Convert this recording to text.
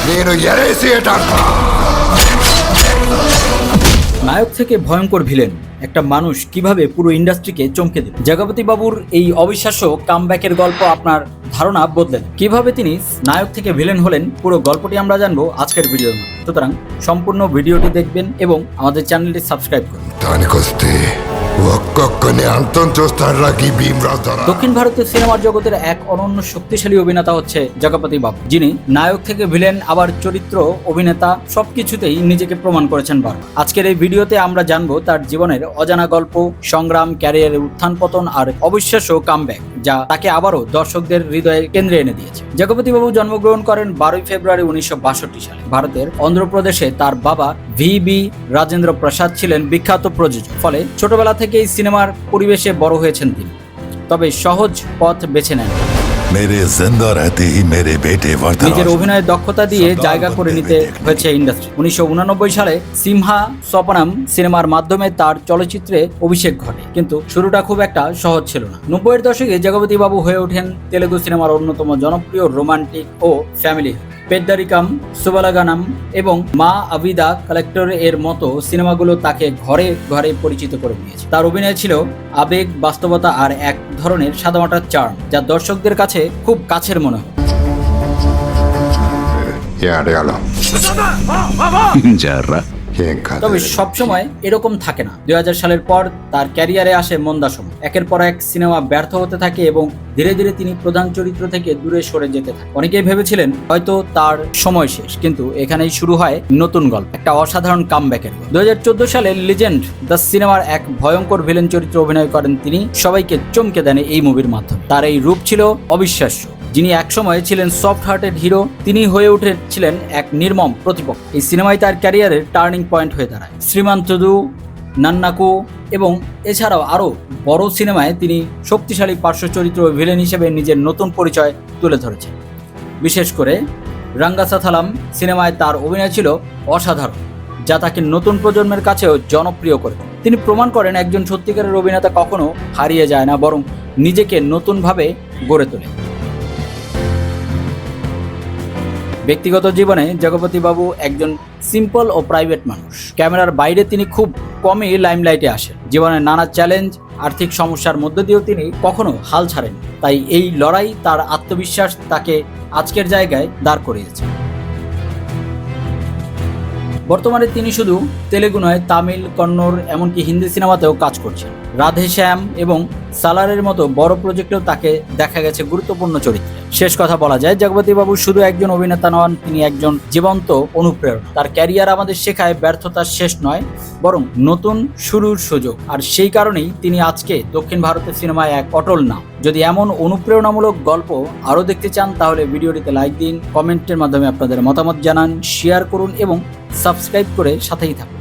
నేను ఎరేసేటప్ప নায়ক থেকে ভয়ঙ্কর ভিলেন একটা মানুষ কিভাবে পুরো ইন্ডাস্ট্রিকে চমকে দিল। জগপতি বাবুর এই অবিশ্বাস্য কামব্যাকের গল্প আপনার ধারণা বদলে দেয়। কিভাবে তিনি নায়ক থেকে ভিলেন হলেন পুরো গল্পটি আমরা জানবো আজকের ভিডিওর মধ্যে। সুতরাং সম্পূর্ণ ভিডিওটি দেখবেন এবং আমাদের চ্যানেলটি সাবস্ক্রাইব করবেন। దానికొస్తే ఒక్కొక్కని అంతం చూస్తాడ్రా ఈ భీమరాజు దొర দক্ষিণ ভারতীয় সিনেমার জগতের এক অনন্য শক্তিশালী অভিনেতা হচ্ছে জগপতি বাবু, যিনি নায়ক থেকে ভিলেন আবার চরিত্র অভিনেতা সবকিছুতেই নিজেকে প্রমাণ করেছেন বারবার। আজকের এই ভিডিওতে আমরা জানবো তার জীবনের অজানা গল্প, সংগ্রাম, ক্যারিয়ারের উত্থান পতন আর অবিশ্বাস্য কামব্যাক, যা তাকে আবারও দর্শকদের হৃদয়ে কেন্দ্রে এনে দিয়েছে। জগপতি বাবু জন্মগ্রহণ করেন 12 ফেব্রুয়ারি 1962 সালে ভারতের অন্ধ্রপ্রদেশে। তার বাবা ভি.বি. রাজেন্দ্র প্রসাদ ছিলেন বিখ্যাত প্রযোজক, ফলে ছোটবেলা থেকেই সিনেমার পরিবেশে বড় হয়েছেন তিনি। তবে সহজ পথ বেছে নেন, মেরে জিন্দা রহতে হি মেরে বেটে নিজের অভিনয়ের দক্ষতা দিয়ে জায়গা করে নিতে হয়েছে ইন্ডাস্ট্রি। 1989 সালে সিমহা স্বপনম সিনেমার মাধ্যমে তার চলচ্চিত্রে অভিষেক ঘটে, কিন্তু শুরুটা খুব একটা সহজ ছিল না। 90-এর দশকে জগপতি বাবু হয়ে ওঠেন তেলুগু সিনেমার অন্যতম জনপ্রিয় রোমান্টিক ও ফ্যামিলি। পেদ্দারিকাম, সুবালাগানাম এবং মা আবিদা কালেক্টর এর মতো সিনেমাগুলো তাকে ঘরে ঘরে পরিচিত করে দিয়েছে। তার অভিনয় ছিল আবেগ, বাস্তবতা আর এক ধরনের সাদামাটার চার্ম, যা দর্শকদের কাছে খুব কাছের মনে হয়। তবে সবসময় এরকম থাকে না। 2000 সালের পর তার ক্যারিয়ারে আসে মন্দা সময়। একের পর এক সিনেমা ব্যর্থ হতে থাকে এবং ধীরে ধীরে তিনি প্রধান চরিত্র থেকে দূরে সরে যেতে থাকে। অনেকেই ভেবেছিলেন হয়তো তার সময় শেষ, কিন্তু এখানেই শুরু হয় নতুন গল্প, একটা অসাধারণ কামব্যাকের। 2014 সালে লিজেন্ড দ্য সিনেমার এক ভয়ঙ্কর ভিলেন চরিত্রে অভিনয় করেন তিনি। সবাইকে চমকে দেন এই মুভির মাধ্যমে। তার এই রূপ ছিল অবিশ্বাস্য। যিনি একসময় ছিলেন সফট হার্টেড হিরো, তিনি হয়ে উঠেছিলেন এক নির্মম প্রতিপক্ষ। এই সিনেমায় তার ক্যারিয়ারের টার্নিং পয়েন্ট হয়ে দাঁড়ায়। শ্রীমান্তদু, নান্নাকু এবং এছাড়াও আরও বড় সিনেমায় তিনি শক্তিশালী পার্শ্ব চরিত্র ও ভিলেন হিসেবে নিজের নতুন পরিচয় তুলে ধরেছেন। বিশেষ করে রাঙ্গাসাথালাম সিনেমায় তার অভিনয় ছিল অসাধারণ, যা তাকে নতুন প্রজন্মের কাছেও জনপ্রিয় করে। তিনি প্রমাণ করেন একজন সত্যিকারের অভিনেতা কখনো হারিয়ে যায় না, বরং নিজেকে নতুনভাবে গড়ে তোলে। ব্যক্তিগত জীবনে জগপতি বাবু একজন সিম্পল ও প্রাইভেট মানুষ। ক্যামেরার বাইরে তিনি খুব কমই লাইমলাইটে আসেন। জীবনের নানা চ্যালেঞ্জ, আর্থিক সমস্যার মধ্য দিয়েও তিনি কখনো হাল ছাড়েন। তাই এই লড়াই, তার আত্মবিশ্বাস তাকে আজকের জায়গায় দাঁড় করিয়েছে। বর্তমানে তিনি শুধু তেলেগু নয়, তামিল, কন্নড় এমনকি হিন্দি সিনেমাতেও কাজ করছেন। রাধে শ্যাম এবং সালারের মতো বড় প্রজেক্টেও তাকে দেখা গেছে গুরুত্বপূর্ণ চরিত্রে। শেষ কথা বলা যায়, জগপতি বাবু শুধু একজন অভিনেতা নন, তিনি একজন জীবন্ত অনুপ্রেরণা। তার ক্যারিয়ার আমাদের শেখায় ব্যর্থতার শেষ নয়, বরং নতুন শুরুর সুযোগ। আর সেই কারণেই তিনি আজকে দক্ষিণ ভারতের সিনেমায় এক অটল নাম। যদি এমন অনুপ্রেরণামূলক গল্প আরও দেখতে চান, তাহলে ভিডিওটিতে লাইক দিন, কমেন্টের মাধ্যমে আপনাদের মতামত জানান, শেয়ার করুন এবং সাবস্ক্রাইব করে সাথেই থাকুন।